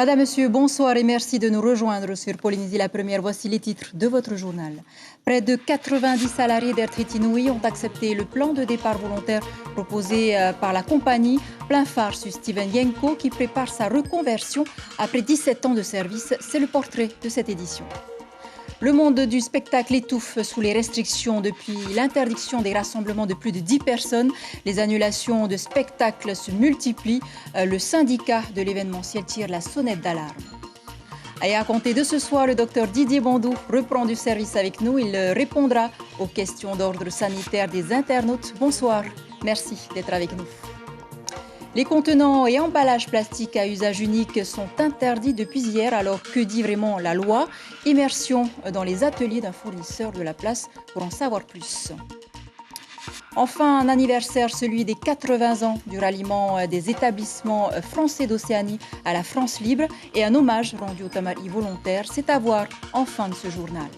Madame, Monsieur, bonsoir et merci de nous rejoindre sur Polynésie la Première. Voici les titres de votre journal. Près de 90 salariés d'Air Tahiti Nui ont accepté le plan de départ volontaire proposé par la compagnie. Plein phare sur Steven Yenko qui prépare sa reconversion après 17 ans de service. C'est le portrait de cette édition. Le monde du spectacle étouffe sous les restrictions depuis l'interdiction des rassemblements de plus de 10 personnes. Les annulations de spectacles se multiplient. Le syndicat de l'événementiel tire la sonnette d'alarme. Et à compter de ce soir, le docteur Didier Bandou reprend du service avec nous. Il répondra aux questions d'ordre sanitaire des internautes. Bonsoir, merci d'être avec nous. Les contenants et emballages plastiques à usage unique sont interdits depuis hier. Alors que dit vraiment la loi? Immersion dans les ateliers d'un fournisseur de la place pour en savoir plus. Enfin, un anniversaire, celui des 80 ans du ralliement des établissements français d'Océanie à la France libre et un hommage rendu aux Tamari volontaires. C'est à voir en fin de ce journal.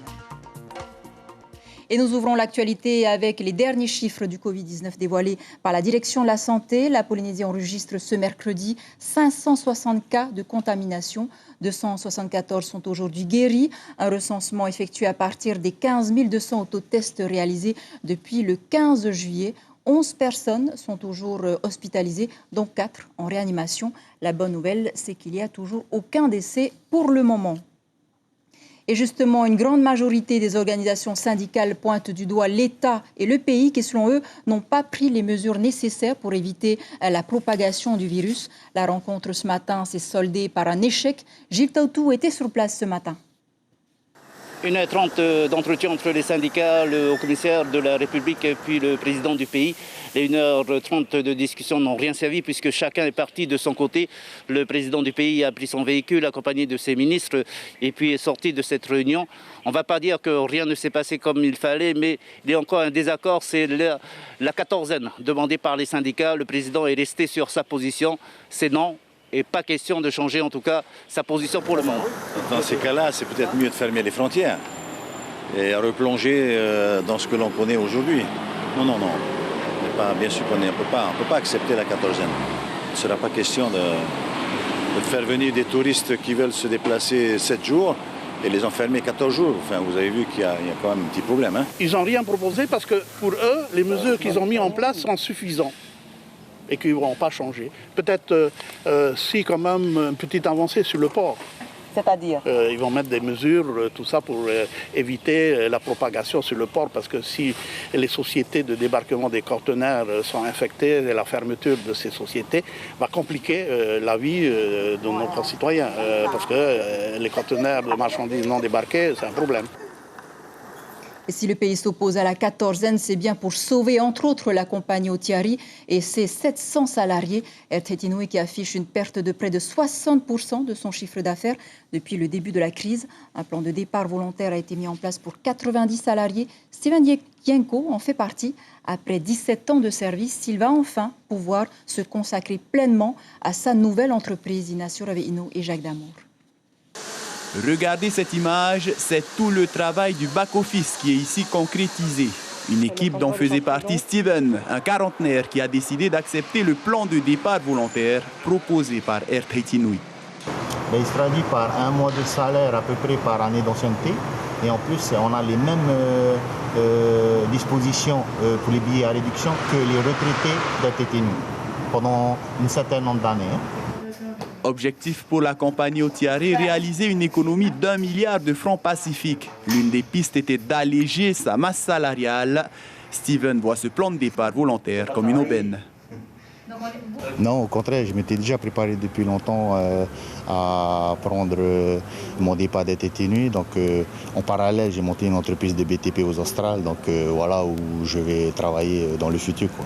Et nous ouvrons l'actualité avec les derniers chiffres du Covid-19 dévoilés par la Direction de la Santé. La Polynésie enregistre ce mercredi 560 cas de contamination. 274 sont aujourd'hui guéris. Un recensement effectué à partir des 15 200 autotests réalisés depuis le 15 juillet. 11 personnes sont toujours hospitalisées, dont 4 en réanimation. La bonne nouvelle, c'est qu'il n'y a toujours aucun décès pour le moment. Et justement, une grande majorité des organisations syndicales pointent du doigt l'État et le pays qui, selon eux, n'ont pas pris les mesures nécessaires pour éviter la propagation du virus. La rencontre ce matin s'est soldée par un échec. Gilles Tautou était sur place ce matin. 1h30 d'entretien entre les syndicats, le haut-commissaire de la République et puis le président du pays. Les 1h30 de discussion n'ont rien servi puisque chacun est parti de son côté. Le président du pays a pris son véhicule accompagné de ses ministres et puis est sorti de cette réunion. On ne va pas dire que rien ne s'est passé comme il fallait, mais il y a encore un désaccord, c'est la quatorzaine demandée par les syndicats. Le président est resté sur sa position, c'est non. Et pas question de changer en tout cas sa position pour le moment. Dans ces cas-là, c'est peut-être mieux de fermer les frontières et replonger dans ce que l'on connaît aujourd'hui. Non. Bien sûr qu'on ne peut pas accepter la quatorzaine. Il ne sera pas question de faire venir des touristes qui veulent se déplacer 7 jours et les enfermer 14 jours. Enfin, vous avez vu qu'il y a quand même un petit problème. Hein. Ils n'ont rien proposé parce que pour eux, les mesures qu'ils ont mises en place sont suffisantes. Et qui ne vont pas changer. Peut-être si quand même une petite avancée sur le port. C'est-à-dire ils vont mettre des mesures, tout ça pour éviter la propagation sur le port. Parce que si les sociétés de débarquement des conteneurs sont infectées, la fermeture de ces sociétés va compliquer la vie de nos concitoyens. Parce que les conteneurs de marchandises non débarquées, c'est un problème. Et si le pays s'oppose à la quatorzaine, c'est bien pour sauver, entre autres, la compagnie Otiari et ses 700 salariés. Air Tahiti Nui qui affiche une perte de près de 60% de son chiffre d'affaires depuis le début de la crise. Un plan de départ volontaire a été mis en place pour 90 salariés. Steven Yenko en fait partie. Après 17 ans de service, il va enfin pouvoir se consacrer pleinement à sa nouvelle entreprise, Inacio Raveino et Jacques Damour. Regardez cette image, c'est tout le travail du back-office qui est ici concrétisé. Une équipe dont faisait partie Steven, un quarantenaire qui a décidé d'accepter le plan de départ volontaire proposé par Air Tahiti Nui. Il se traduit par un mois de salaire à peu près par année d'ancienneté. Et en plus, on a les mêmes dispositions pour les billets à réduction que les retraités d'Air Tahiti Nui pendant une certaine nombre d'années. Objectif pour la compagnie Otiari, réaliser une économie d'1 milliard de francs pacifiques. L'une des pistes était d'alléger sa masse salariale. Steven voit ce plan de départ volontaire comme une aubaine. Non, au contraire, je m'étais déjà préparé depuis longtemps à prendre mon départ d'Air Tahiti Nui. Donc, en parallèle, j'ai monté une entreprise de BTP aux Australes. Donc, voilà où je vais travailler dans le futur, quoi.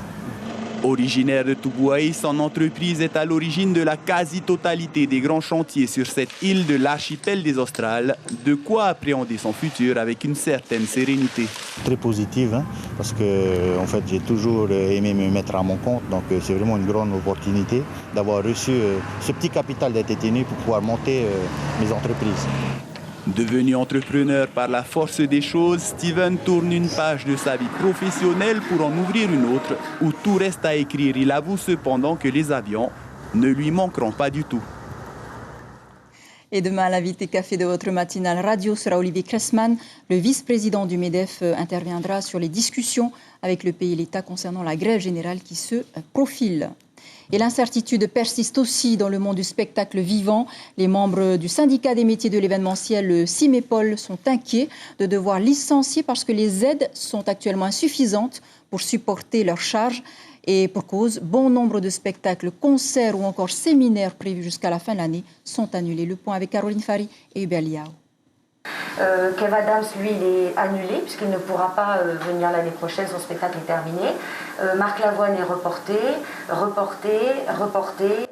Originaire de Tubuai, son entreprise est à l'origine de la quasi-totalité des grands chantiers sur cette île de l'archipel des Australes. De quoi appréhender son futur avec une certaine sérénité. Très positive, hein, parce que en fait, j'ai toujours aimé me mettre à mon compte. Donc c'est vraiment une grande opportunité d'avoir reçu ce petit capital d'Air Tahiti Nui pour pouvoir monter mes entreprises. Devenu entrepreneur par la force des choses, Steven tourne une page de sa vie professionnelle pour en ouvrir une autre, où tout reste à écrire. Il avoue cependant que les avions ne lui manqueront pas du tout. Et demain, l'invité café de votre matinale radio sera Olivier Cressman. Le vice-président du MEDEF interviendra sur les discussions avec le pays et l'État concernant la grève générale qui se profile. Et l'incertitude persiste aussi dans le monde du spectacle vivant. Les membres du syndicat des métiers de l'événementiel, le CIMEPOL, sont inquiets de devoir licencier parce que les aides sont actuellement insuffisantes pour supporter leurs charges. Et pour cause, bon nombre de spectacles, concerts ou encore séminaires prévus jusqu'à la fin de l'année sont annulés. Le point avec Caroline Fari et Hubert Liao. Kev Adams, lui, il est annulé puisqu'il ne pourra pas venir l'année prochaine, son spectacle est terminé. Marc Lavoine est reporté.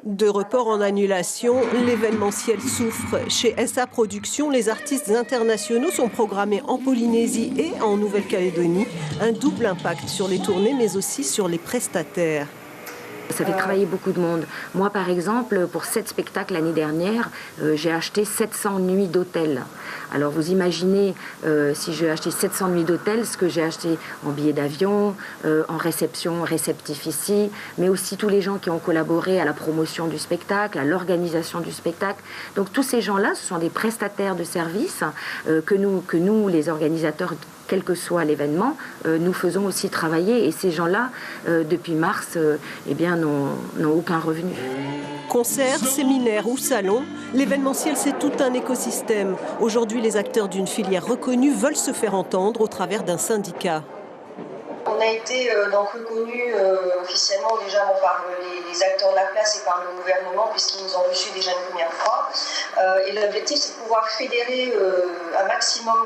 De report en annulation, l'événementiel souffre. Chez SA Productions, les artistes internationaux sont programmés en Polynésie et en Nouvelle-Calédonie. Un double impact sur les tournées, mais aussi sur les prestataires. Ça fait travailler beaucoup de monde. Moi, par exemple, pour 7 spectacles l'année dernière, j'ai acheté 700 nuits d'hôtel. Alors, vous imaginez, si j'ai acheté 700 nuits d'hôtel, ce que j'ai acheté en billets d'avion, en réception, réceptif ici, mais aussi tous les gens qui ont collaboré à la promotion du spectacle, à l'organisation du spectacle. Donc, tous ces gens-là, ce sont des prestataires de services que nous, les organisateurs, quel que soit l'événement, nous faisons aussi travailler. Et ces gens-là, depuis mars, n'ont aucun revenu. Concerts, séminaires ou salons, l'événementiel, c'est tout un écosystème. Aujourd'hui, les acteurs d'une filière reconnue veulent se faire entendre au travers d'un syndicat. On a été donc reconnus officiellement déjà par les acteurs de la place et par le gouvernement puisqu'ils nous ont reçus déjà une première fois. Et l'objectif, c'est de pouvoir fédérer un maximum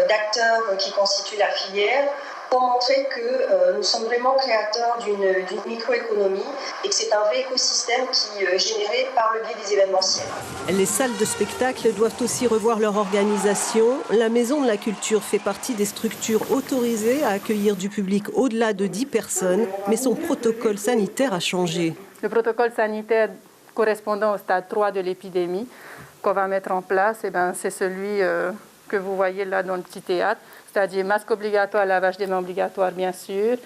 d'acteurs qui constituent la filière pour montrer que nous sommes vraiment créateurs d'une microéconomie et que c'est un vrai écosystème qui est généré par le biais des événementiels. Les salles de spectacle doivent aussi revoir leur organisation. La Maison de la Culture fait partie des structures autorisées à accueillir du public au-delà de 10 personnes, mais son protocole sanitaire a changé. Le protocole sanitaire correspondant au stade 3 de l'épidémie qu'on va mettre en place, c'est celui que vous voyez là dans le petit théâtre, c'est-à-dire masque obligatoire, lavage des mains obligatoire bien sûr,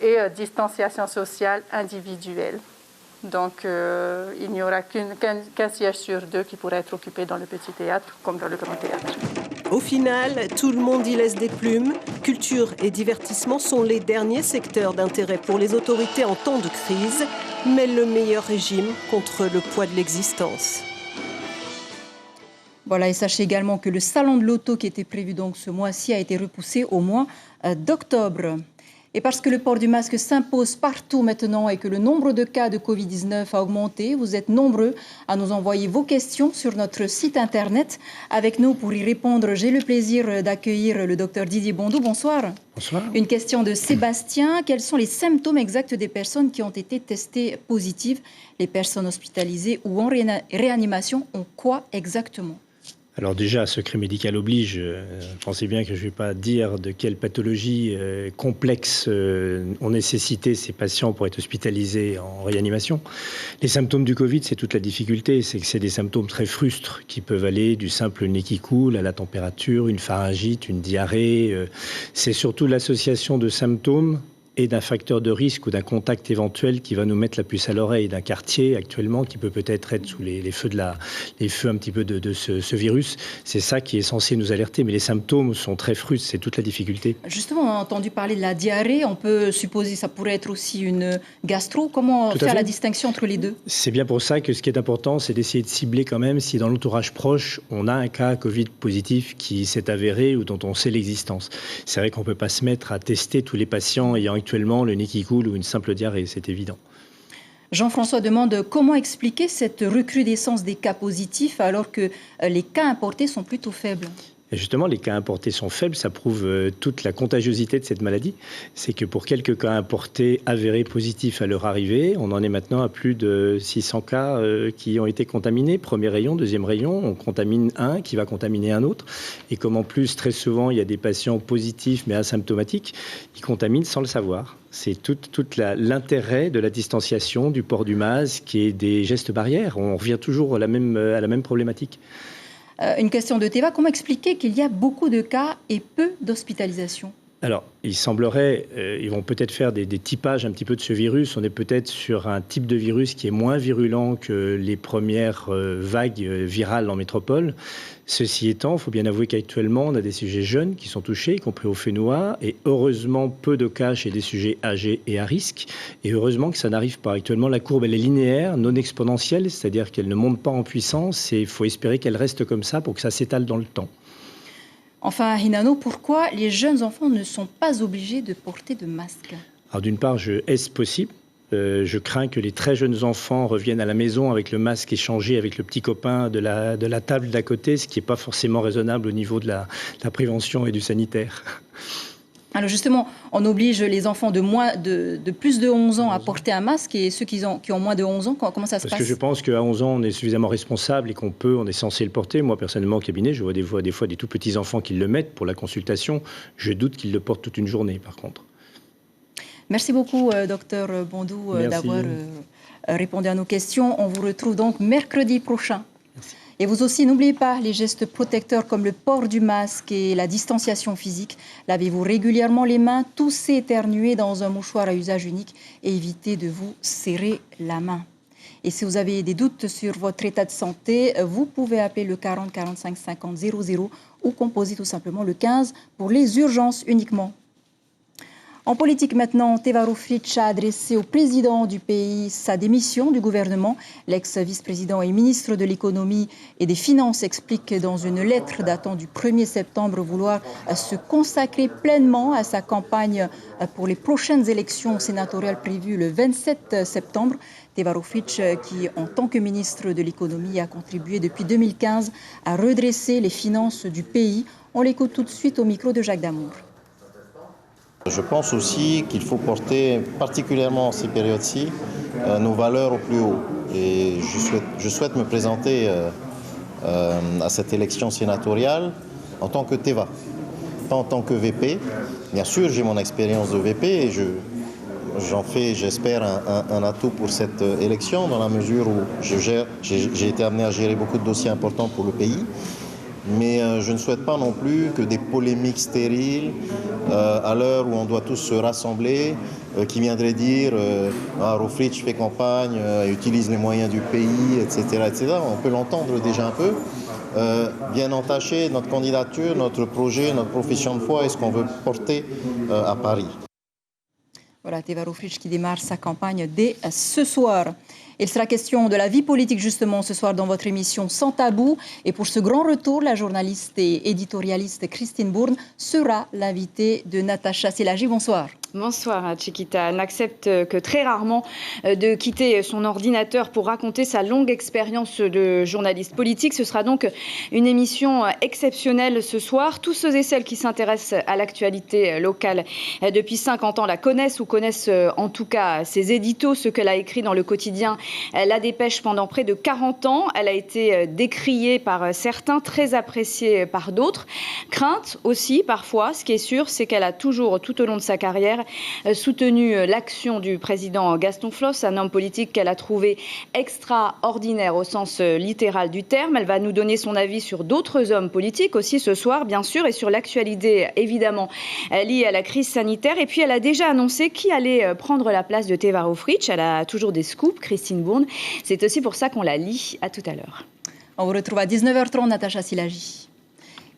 et distanciation sociale individuelle. Donc il n'y aura qu'un siège sur 2 qui pourra être occupé dans le petit théâtre comme dans le grand théâtre. Au final, tout le monde y laisse des plumes. Culture et divertissement sont les derniers secteurs d'intérêt pour les autorités en temps de crise, mais le meilleur régime contre le poids de l'existence. Voilà, et sachez également que le salon de l'auto qui était prévu donc ce mois-ci a été repoussé au mois d'octobre. Et parce que le port du masque s'impose partout maintenant et que le nombre de cas de Covid-19 a augmenté, vous êtes nombreux à nous envoyer vos questions sur notre site internet. Avec nous pour y répondre, j'ai le plaisir d'accueillir le docteur Didier Bondou. Bonsoir. Bonsoir. Une question de Sébastien. Quels sont les symptômes exacts des personnes qui ont été testées positives? Les personnes hospitalisées ou en réanimation ont quoi exactement? Alors déjà, secret médical oblige, pensez bien que je ne vais pas dire de quelle pathologie complexe ont nécessité ces patients pour être hospitalisés en réanimation. Les symptômes du Covid, c'est toute la difficulté, c'est que c'est des symptômes très frustres qui peuvent aller du simple nez qui coule à la température, une pharyngite, une diarrhée. C'est surtout l'association de symptômes et d'un facteur de risque ou d'un contact éventuel qui va nous mettre la puce à l'oreille, d'un quartier actuellement qui peut peut-être être sous les feux un petit peu de ce virus. C'est ça qui est censé nous alerter, mais les symptômes sont très frustres, c'est toute la difficulté. Justement, on a entendu parler de la diarrhée, on peut supposer que ça pourrait être aussi une gastro. Comment faire la distinction entre les deux? C'est bien pour ça que ce qui est important, c'est d'essayer de cibler quand même si dans l'entourage proche, on a un cas Covid positif qui s'est avéré ou dont on sait l'existence. C'est vrai qu'on ne peut pas se mettre à tester tous les patients ayant actuellement le nez qui coule ou une simple diarrhée, c'est évident. Jean-François demande comment expliquer cette recrudescence des cas positifs alors que les cas importés sont plutôt faibles. Et justement, les cas importés sont faibles, ça prouve toute la contagiosité de cette maladie. C'est que pour quelques cas importés avérés positifs à leur arrivée, on en est maintenant à plus de 600 cas qui ont été contaminés. Premier rayon, deuxième rayon, on contamine un qui va contaminer un autre. Et comme en plus, très souvent, il y a des patients positifs mais asymptomatiques, ils contaminent sans le savoir. C'est tout l'intérêt de la distanciation, du port du masque et des gestes barrières. On revient toujours à la même problématique. Une question de Théva, comment expliquer qu'il y a beaucoup de cas et peu d'hospitalisations? Alors, il semblerait, ils vont peut-être faire des typages un petit peu de ce virus. On est peut-être sur un type de virus qui est moins virulent que les premières vagues virales en métropole. Ceci étant, il faut bien avouer qu'actuellement, on a des sujets jeunes qui sont touchés, y compris au Fénois, et heureusement, peu de cas chez des sujets âgés et à risque. Et heureusement que ça n'arrive pas. Actuellement, la courbe, elle est linéaire, non exponentielle, c'est-à-dire qu'elle ne monte pas en puissance, et il faut espérer qu'elle reste comme ça pour que ça s'étale dans le temps. Enfin, Hinano, pourquoi les jeunes enfants ne sont pas obligés de porter de masque? Alors d'une part, est-ce possible? Je crains que les très jeunes enfants reviennent à la maison avec le masque échangé avec le petit copain de la table d'à côté, ce qui n'est pas forcément raisonnable au niveau de la prévention et du sanitaire. Alors justement, on oblige les enfants de plus de 11 ans à porter un masque, et ceux qui ont moins de 11 ans, comment ça se passe? Parce que je pense qu'à 11 ans, on est suffisamment responsable et on est censé le porter. Moi, personnellement, au cabinet, je vois des fois des tout petits enfants qui le mettent pour la consultation. Je doute qu'ils le portent toute une journée, par contre. Merci beaucoup, docteur Bondou, d'avoir répondu à nos questions. On vous retrouve donc mercredi prochain. Merci. Et vous aussi, n'oubliez pas les gestes protecteurs comme le port du masque et la distanciation physique. Lavez-vous régulièrement les mains, toussez, éternuez dans un mouchoir à usage unique et évitez de vous serrer la main. Et si vous avez des doutes sur votre état de santé, vous pouvez appeler le 40 45 50 00 ou composer tout simplement le 15 pour les urgences uniquement. En politique maintenant, Teva Rohfritsch a adressé au président du pays sa démission du gouvernement. L'ex-vice-président et ministre de l'économie et des finances explique dans une lettre datant du 1er septembre vouloir se consacrer pleinement à sa campagne pour les prochaines élections sénatoriales prévues le 27 septembre. Teva Rohfritsch, qui en tant que ministre de l'économie a contribué depuis 2015 à redresser les finances du pays. On l'écoute tout de suite au micro de Jacques Damour. Je pense aussi qu'il faut porter particulièrement en ces périodes-ci nos valeurs au plus haut. Et je souhaite me présenter à cette élection sénatoriale en tant que Teva, pas en tant que VP. Bien sûr, j'ai mon expérience de VP et j'en fais, j'espère, un atout pour cette élection dans la mesure où j'ai été amené à gérer beaucoup de dossiers importants pour le pays. Mais je ne souhaite pas non plus que des polémiques stériles à l'heure où on doit tous se rassembler, qui viendraient dire Rohfritsch fait campagne, utilise les moyens du pays, etc., etc. On peut l'entendre déjà un peu. Bien entacher notre candidature, notre projet, notre profession de foi et ce qu'on veut porter à Paris. Voilà, Teva Rohfritsch qui démarre sa campagne dès ce soir. Il sera question de la vie politique justement ce soir dans votre émission Sans Tabou. Et pour ce grand retour, la journaliste et éditorialiste Christine Bourne sera l'invitée de Natacha Szilágyi. Bonsoir. Bonsoir Chiquita. Elle n'accepte que très rarement de quitter son ordinateur pour raconter sa longue expérience de journaliste politique. Ce sera donc une émission exceptionnelle ce soir. Tous ceux et celles qui s'intéressent à l'actualité locale depuis 50 ans la connaissent ou connaissent en tout cas ses éditos, ce qu'elle a écrit dans le quotidien La Dépêche pendant près de 40 ans. Elle a été décriée par certains, très appréciée par d'autres. Crainte aussi parfois. Ce qui est sûr, c'est qu'elle a toujours, tout au long de sa carrière, soutenu l'action du président Gaston Floss, un homme politique qu'elle a trouvé extraordinaire au sens littéral du terme. Elle va nous donner son avis sur d'autres hommes politiques aussi ce soir, bien sûr, et sur l'actualité évidemment liée à la crise sanitaire. Et puis elle a déjà annoncé qui allait prendre la place de Teva Rohfritsch. Elle a toujours des scoops, Christine Bourne. C'est aussi pour ça qu'on la lit. À tout à l'heure. On vous retrouve à 19h30, Natacha Szilágyi.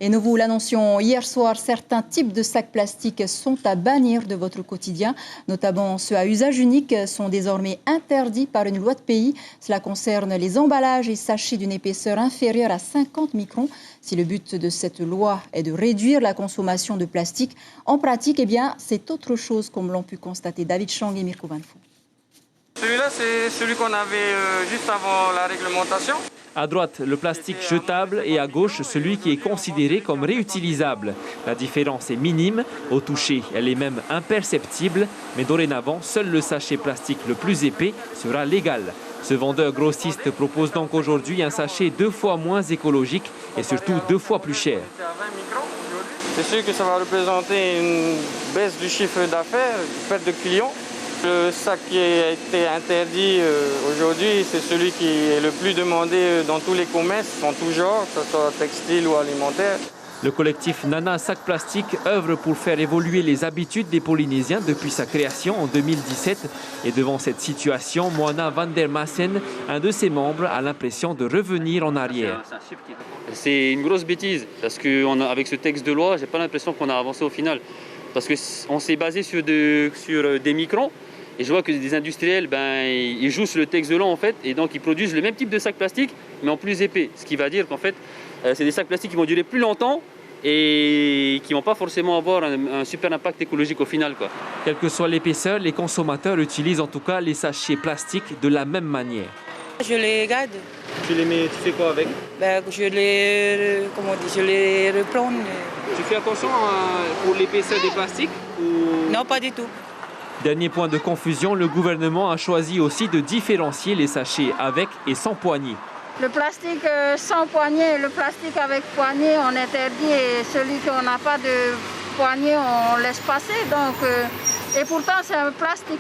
Et nous vous l'annoncions hier soir, certains types de sacs plastiques sont à bannir de votre quotidien, notamment ceux à usage unique sont désormais interdits par une loi de pays. Cela concerne les emballages et sachets d'une épaisseur inférieure à 50 microns. Si le but de cette loi est de réduire la consommation de plastique, en pratique, eh bien, c'est autre chose, comme l'ont pu constater David Chang et Mirko Van Foo. Celui-là, c'est celui qu'on avait juste avant la réglementation. À droite, le plastique jetable et à gauche, celui qui est considéré comme réutilisable. La différence est minime. Au toucher, elle est même imperceptible. Mais dorénavant, seul le sachet plastique le plus épais sera légal. Ce vendeur grossiste propose donc aujourd'hui un sachet 2 fois moins écologique et surtout 2 fois plus cher. C'est sûr que ça va représenter une baisse du chiffre d'affaires, une perte de clients. Le sac qui a été interdit aujourd'hui, c'est celui qui est le plus demandé dans tous les commerces, en tout genre, que ce soit textile ou alimentaire. Le collectif Nana Sac Plastique œuvre pour faire évoluer les habitudes des Polynésiens depuis sa création en 2017. Et devant cette situation, Moana van der Massen, un de ses membres, a l'impression de revenir en arrière. C'est une grosse bêtise parce qu'avec ce texte de loi, j'ai pas l'impression qu'on a avancé au final. Parce qu'on s'est basé sur des microns et je vois que des industriels, ils jouent sur le texte de loi en fait et donc ils produisent le même type de sac plastique mais en plus épais. Ce qui va dire qu'en fait, c'est des sacs plastiques qui vont durer plus longtemps et qui ne vont pas forcément avoir un super impact écologique au final, quoi. Quelle que soit l'épaisseur, les consommateurs utilisent en tout cas les sachets plastiques de la même manière. Je les garde. Tu les mets, tu fais quoi avec? Je les reprends. Tu fais attention pour l'épaisseur des plastiques ou... Non, pas du tout. Dernier point de confusion, le gouvernement a choisi aussi de différencier les sachets avec et sans poignée. Le plastique sans poignée et le plastique avec poignée, on interdit et celui qu'on n'a pas de poignée, on laisse passer. Et pourtant, c'est un plastique.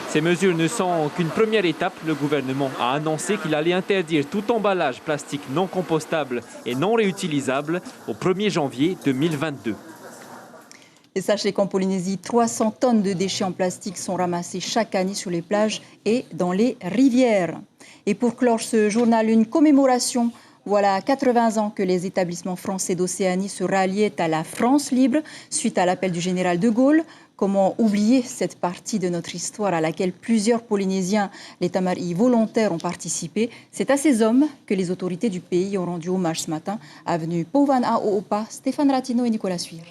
Ces mesures ne sont qu'une première étape. Le gouvernement a annoncé qu'il allait interdire tout emballage plastique non compostable et non réutilisable au 1er janvier 2022. Et sachez qu'en Polynésie, 300 tonnes de déchets en plastique sont ramassés chaque année sur les plages et dans les rivières. Et pour clore ce journal, une commémoration. Voilà 80 ans que les établissements français d'Océanie se ralliaient à la France libre suite à l'appel du général de Gaulle. Comment oublier cette partie de notre histoire à laquelle plusieurs Polynésiens, les Tamari volontaires, ont participé? C'est à ces hommes que les autorités du pays ont rendu hommage ce matin. Avenue Pauvan à Oopa, Stéphane Ratino et Nicolas Suir.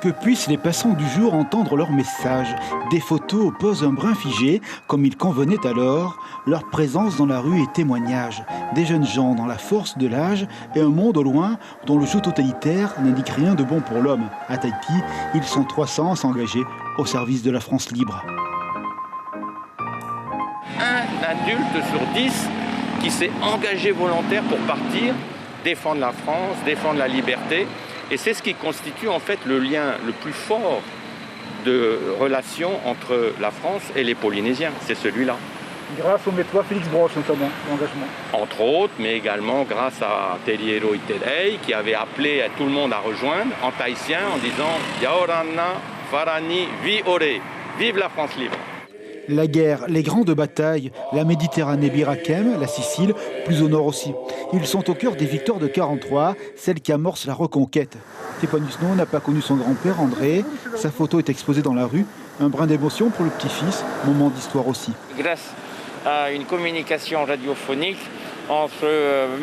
Que puissent les passants du jour entendre leur message. Des photos posent un brin figé, comme il convenait alors. Leur présence dans la rue est témoignage. Des jeunes gens dans la force de l'âge et un monde au loin dont le jeu totalitaire n'indique rien de bon pour l'homme. À Tahiti, ils sont 300 à s'engager au service de la France libre. Un adulte sur 10 qui s'est engagé volontaire pour partir, défendre la France, défendre la liberté. Et c'est ce qui constitue en fait le lien le plus fort de relation entre la France et les Polynésiens. C'est celui-là. Grâce au médecin Félix Broche notamment, l'engagement. Entre autres, mais également grâce à Teliero Itelei qui avait appelé tout le monde à rejoindre en tahitien en disant « Yaorana Farani Vi Ore » vive la France libre. La guerre, les grandes batailles, la Méditerranée Birakem, la Sicile, plus au nord aussi. Ils sont au cœur des victoires de 43, celles qui amorcent la reconquête. Tepanusno n'a pas connu son grand-père André. Sa photo est exposée dans la rue. Un brin d'émotion pour le petit-fils, moment d'histoire aussi. Grâce à une communication radiophonique entre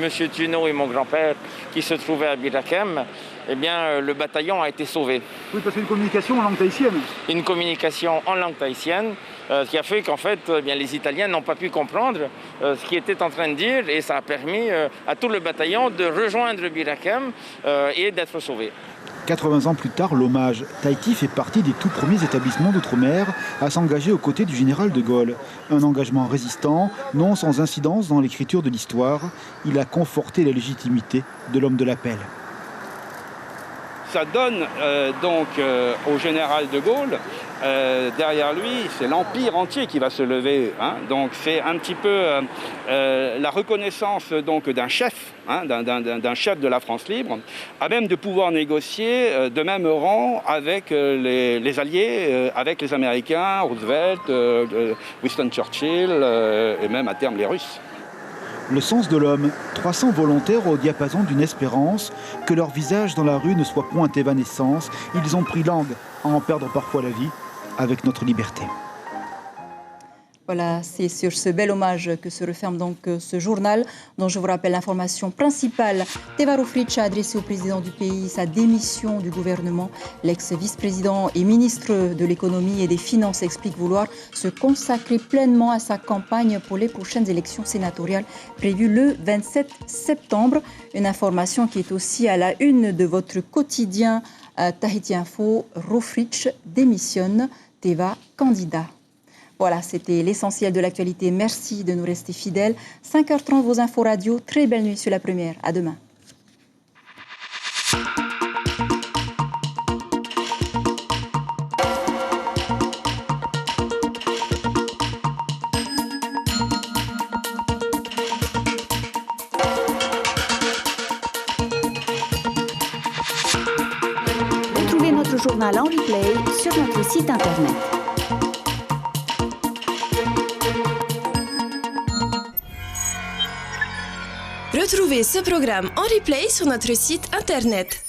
M. Tuno et mon grand-père qui se trouvaient à Birakem, eh bien, le bataillon a été sauvé. Oui, parce que une communication en langue tahitienne. Une communication en langue tahitienne, ce qui a fait qu'en fait, les Italiens n'ont pas pu comprendre ce qu'il était en train de dire et ça a permis à tout le bataillon de rejoindre Birakem et d'être sauvé. 80 ans plus tard, l'hommage. Tahiti fait partie des tout premiers établissements d'outre-mer à s'engager aux côtés du général de Gaulle. Un engagement résistant, non sans incidence dans l'écriture de l'histoire. Il a conforté la légitimité de l'homme de l'appel. Ça donne au général de Gaulle, derrière lui, c'est l'empire entier qui va se lever. Donc c'est un petit peu la reconnaissance d'un chef, d'un chef de la France libre, à même de pouvoir négocier de même rang avec les alliés, avec les Américains, Roosevelt, Winston Churchill et même à terme les Russes. Le sens de l'homme, 300 volontaires au diapason d'une espérance, que leur visage dans la rue ne soit point évanescence, ils ont pris langue à en perdre parfois la vie avec notre liberté. Voilà, c'est sur ce bel hommage que se referme donc ce journal, dont je vous rappelle l'information principale. Teva Roufric a adressé au président du pays sa démission du gouvernement. L'ex-vice-président et ministre de l'économie et des finances explique vouloir se consacrer pleinement à sa campagne pour les prochaines élections sénatoriales prévues le 27 septembre. Une information qui est aussi à la une de votre quotidien Tahiti Info. Roufric démissionne, Teva candidat. Voilà, c'était l'essentiel de l'actualité. Merci de nous rester fidèles. 5h30, vos infos radio. Très belle nuit sur la première. À demain. journal en replay sur notre site internet. Retrouvez ce programme en replay sur notre site internet.